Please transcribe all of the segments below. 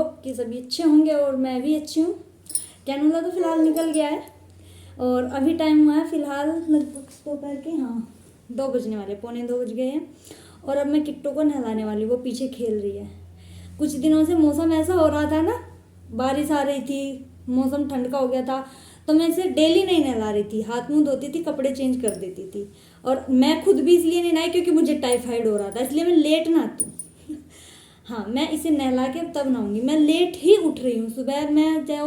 Hope कि सभी अच्छे होंगे और मैं भी अच्छी हूँ। कैनुला तो फिलहाल निकल गया है और अभी टाइम हुआ है फिलहाल लगभग दोपहर के 2 बजने वाले, 2:45 बज गए हैं। और अब मैं किट्टू को नहलाने वाली हूँ, वो पीछे खेल रही है। कुछ दिनों से मौसम ऐसा हो रहा था ना, बारिश आ रही थी, मौसम ठंड का हो गया था, तो मैं इसे डेली नहीं नहला रही थी, हाथ मुंह धोती थी, कपड़े चेंज कर देती थी। और मैं खुद भी इसलिए नहीं नहाई क्योंकि मुझे टाइफाइड हो रहा था, इसलिए मैं लेट नहाती हूँ। हाँ, मैं इसे नहला के तब नहाऊंगी। मैं लेट ही उठ रही हूँ, सुबह मैं चाहे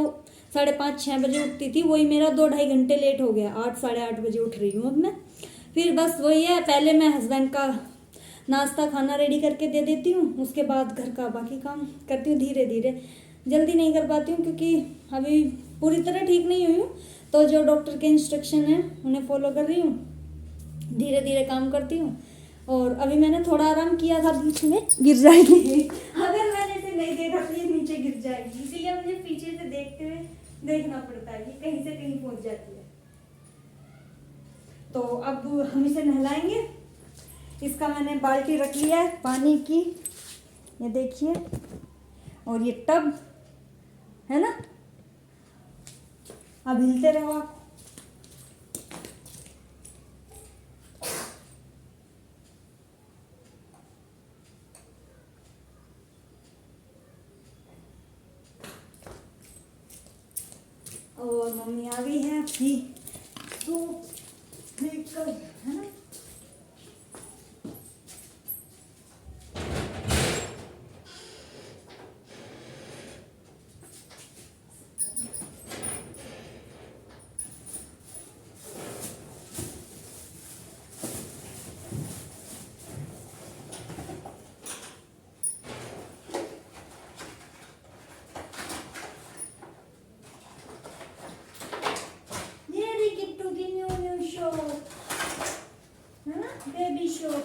5:30-6 बजे उठती थी, वही मेरा 2-2.5 घंटे लेट हो गया। 8-8:30 बजे उठ रही हूँ अब मैं। फिर बस वही है, पहले मैं हस्बैंड का नाश्ता खाना रेडी करके दे देती हूँ, उसके बाद घर का बाकी काम करती हूँ धीरे धीरे। जल्दी नहीं कर पाती हूँ क्योंकि अभी पूरी तरह ठीक नहीं हुई हूँ, तो जो डॉक्टर के इंस्ट्रक्शन है उन्हें फॉलो कर रही हूँ, धीरे धीरे काम करती हूँ। और अभी मैंने थोड़ा आराम किया था, बीच में गिर जाएगी अगर मैंने इसे नहीं देखा तो ये नीचे गिर जाएगी, इसीलिए मुझे पीछे से देखते हुए देखना पड़ता है कि कहीं से कहीं पहुंच जाती है। तो अब हम इसे नहलाएंगे। इसका मैंने बाल्टी रख लिया है पानी की, ये देखिए, और ये टब है ना। अब हिलते रहो आप। और मम्मी आ गई है अपनी सूप लेकर, है ना। ये रही किट्टू की न्यू शॉप, है ना, बेबी शॉप।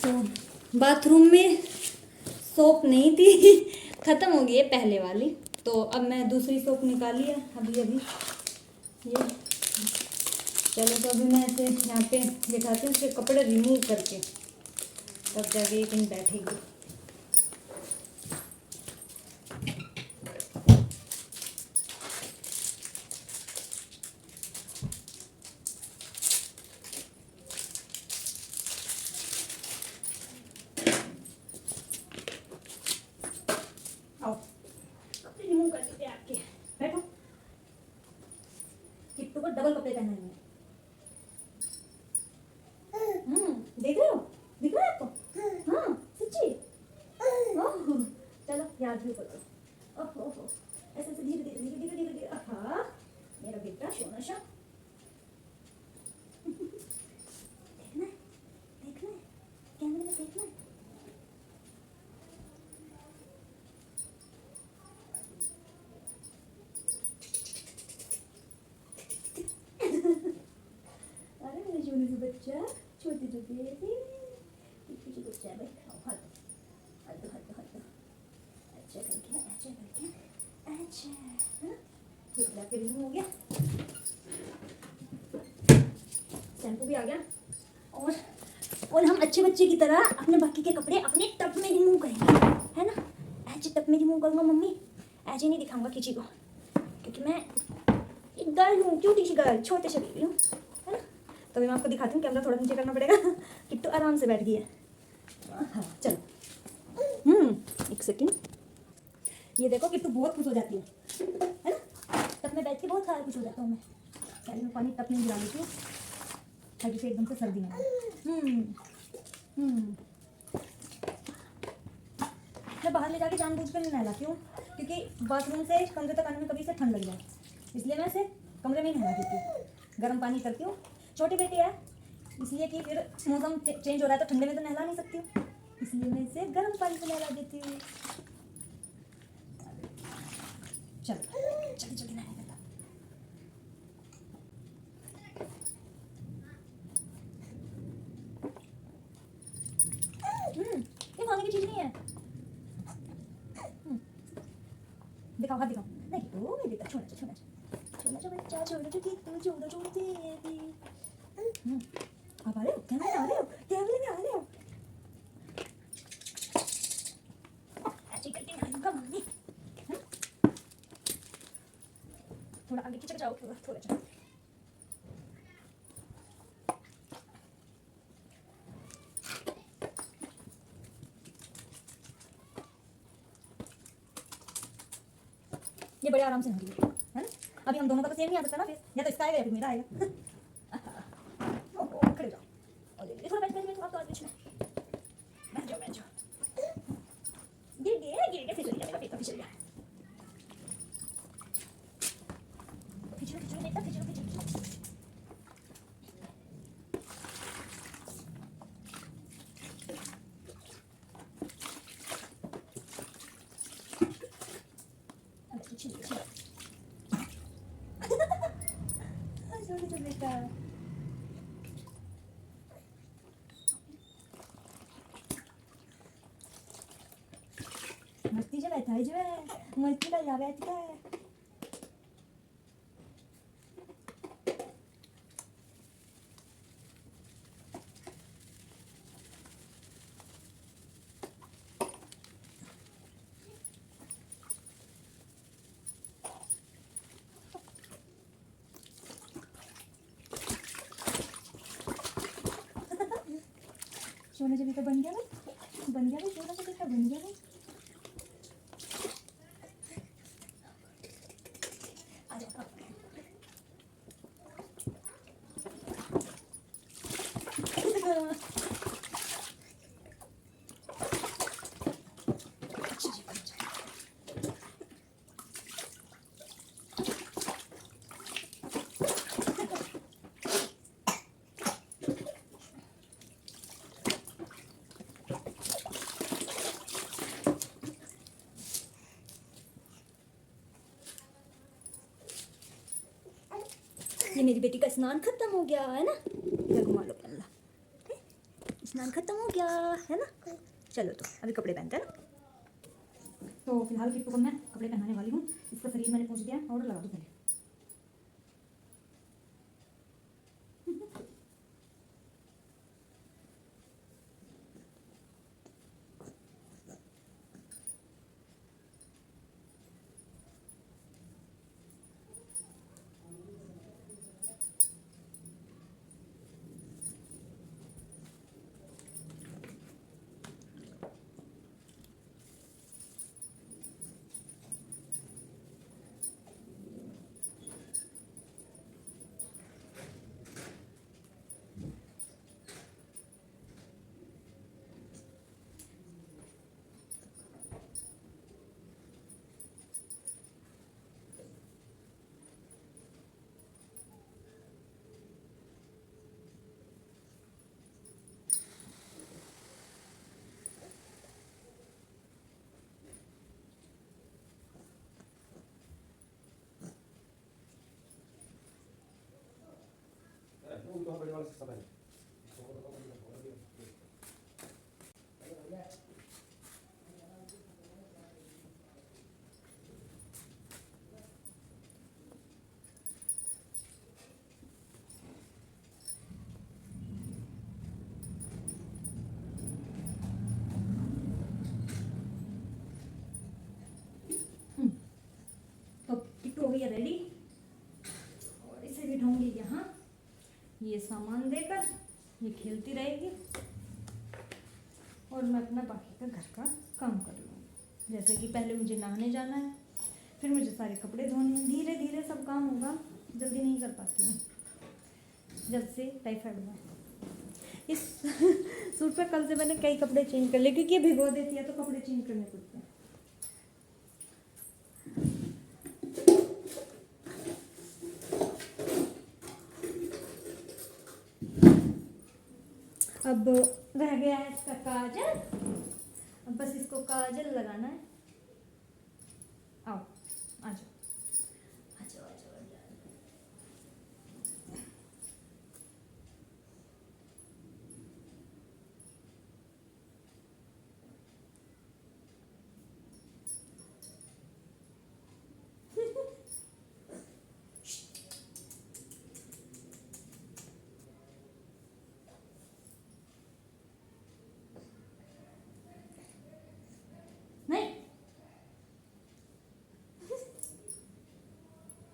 तो बाथरूम में सोप नहीं थी ख़त्म हो गई है पहले वाली, तो अब मैं दूसरी सोप निकाली है अभी अभी ये। चलो तो अभी मैं इसे यहाँ पे बिठाती हूँ, इसके कपड़े रिमूव करके, तब जाके ये कहीं बैठेगी। आओ, कपड़े रिमूव कर देते हैं आपके, बैठो। किट्टू को डबल कपड़े पहनाने हैं। देख रहे हो, दिख रहा है आपको? हाँ सच्ची। ओह, चलो याद भी करो। ओह ओह, ऐसे ऐसे धीरे धीरे धीरे धीरे धीरे धीरे। हाँ मेरा बेटा सोना सा। देखना है, देखना है, कैमरे में देखना है। अरे मेरे सोने से बच्चा, छोटे छोटे छोटे बच्चा है, बैठाओ हाथ हाथ हाथ हाथ, अच्छा करके, अच्छा करके, अच्छा। हाँ फिर फिर हो गया, शैम्पू भी आ गया। और हम अच्छे बच्चे की तरह अपने बाकी के कपड़े अपने टब में रिमूव करेंगे, है ना। ऐसे टब में रिमूव करूँगा मम्मी, ऐसे नहीं दिखाऊंगा किसी को, क्योंकि मैं एक गर्ल हूँ, क्यूटी सी गर्ल, छोटे से बेबी हूँ, है ना। तो मैं आपको दिखाती हूँ, कैमरा थोड़ा नीचे करना पड़ेगा किट्टू आराम से बैठ गई है। हाँ चलो, एक सेकेंड। ये देखो किट्टू बहुत खुश हो जाती है ना, टब में बैठ के बहुत सारा खुश हो जाता हूँ मैं। पहले मैं पानी टब में गिरा लेती हूँ ताकि से एकदम से सर्दी ना हो। मैं बाहर ले जाके जानबूझ कर नहीं नहलाती हूँ, क्योंकि बाथरूम से कमरे तक आने में कभी से ठंड लग जाए, इसलिए मैं इसे कमरे में ही नहला देती हूँ, गर्म पानी करती हूँ। छोटी बेटी है, इसलिए कि फिर मौसम चेंज हो रहा है तो ठंडे में तो नहला नहीं सकती हूँ, इसलिए मैं इसे गर्म पानी से नहला देती हूँ। चलो जल्दी जल्दी नहला देता। ये खाने की चीज़ नहीं है। दिखाओ, हाथ दिखाओ। नहीं तो मेरे बेटा, छोड़ो छोड़ो छोड़ो छोड़ो बच्चा, छोड़ो जो कि तू छोड़ो छोड़ो बेबी। आप आ रहे हो? कैमरे में आ रहे हो? कैमरे में आ रहे हो? ऐसे ही करके आऊंगा मम्मी। थोड़ा आगे खिंच जाओ, थोड़ा जाओ। ये बड़े आराम से होंगी, है ना? अभी हम दोनों का तो सेम नहीं आ सकता ना, फिर या तो इसका आएगा या फिर मेरा आएगा। खड़े हो जाओ, और ये थोड़ा बैठ आप तो आज बीच में बैठ जाओ। गिर गए फिसल गया, मेरा पेट फिसल गया। खिंचो बेटा, खिंचो। छोड़ो बेटा। मस्ती से बैठा है जो है, मस्ती का जा बैठता है। सोने से बेटा बन गया भाई, सोने से बेटा बन गया भाई। आ जाओ। ये मेरी बेटी का स्नान खत्म हो गया है ना, इधर घुमा लो पल्ला। स्नान खत्म हो गया है ना, चलो तो अभी कपड़े पहनते हैं ना। तो फिलहाल किट्टू को मैं कपड़े पहनाने वाली हूँ, इसका शरीर मैंने पोंछ दिया, और लगा दो पहले। untuk bagaimana sesamanya. तो किट्टू हो गई है रेडी, और इसे बिठाऊंगी यहाँ, ये सामान देकर ये खेलती रहेगी और मैं अपना बाकी का घर का काम कर लूँगी। जैसे कि पहले मुझे नहाने जाना है, फिर मुझे सारे कपड़े धोने हैं, धीरे धीरे सब काम होगा, जल्दी नहीं कर पाती हूँ जब से टाइफाइड हुआ। इस सूट पर कल से मैंने कई कपड़े चेंज कर लिए, क्योंकि ये भिगो देती है तो कपड़े चेंज करने पड़ते हैं। अब रह गया है इसका काजल, अब बस इसको काजल लगाना है। आओ आ जाओ आ जाओ आ जाओ।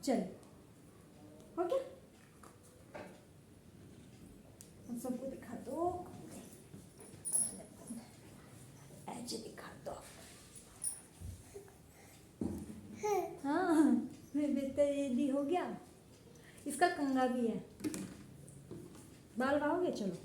चलो हो गया। अब सबको दिखा दो, ऐसे दिखा दो। हाँ मैं बेहतर हो गया। इसका कंघा भी है। बाल गाओगे? चलो।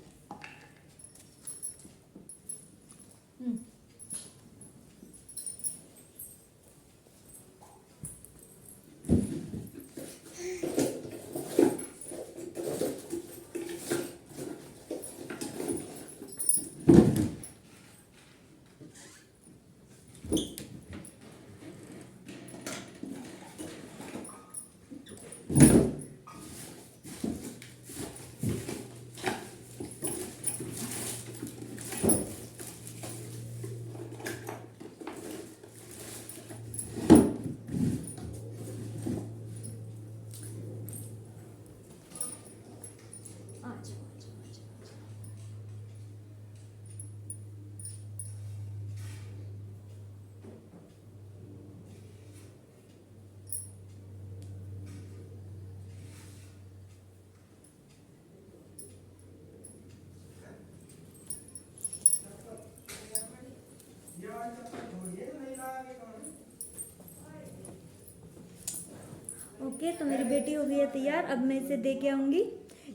ओके, तो मेरी बेटी हो गई है तैयार। अब मैं इसे दे के आऊँगी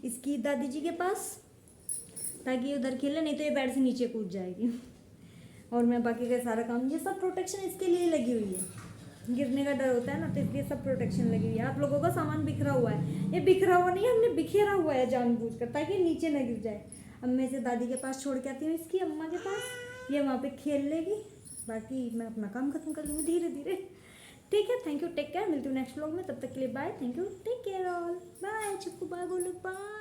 इसकी दादी जी के पास, ताकि उधर खेले, नहीं तो ये बेड से नीचे कूद जाएगी। और मैं बाकी का सारा काम, ये सब प्रोटेक्शन इसके लिए लगी हुई है। गिरने का डर होता है ना, तो इसलिए सब प्रोटेक्शन लगी हुई है। आप लोगों का सामान बिखरा हुआ है, ये बिखरा हुआ नहीं है, हमने बिखेरा हुआ है जानबूझकर, ताकि नीचे ना गिर जाए। अब मैं इसे दादी के पास छोड़ के आती हूँ, इसकी अम्मा के पास, ये वहाँ पे खेल लेगी। बाकी मैं अपना काम खत्म कर लूँगी धीरे धीरे। ठीक है, थैंक यू, टेक केयर। मिलती हूँ नेक्स्ट व्लॉग में, तब तक के लिए bye, thank you, take care all, bye. Chikku bye बोलो, बाय।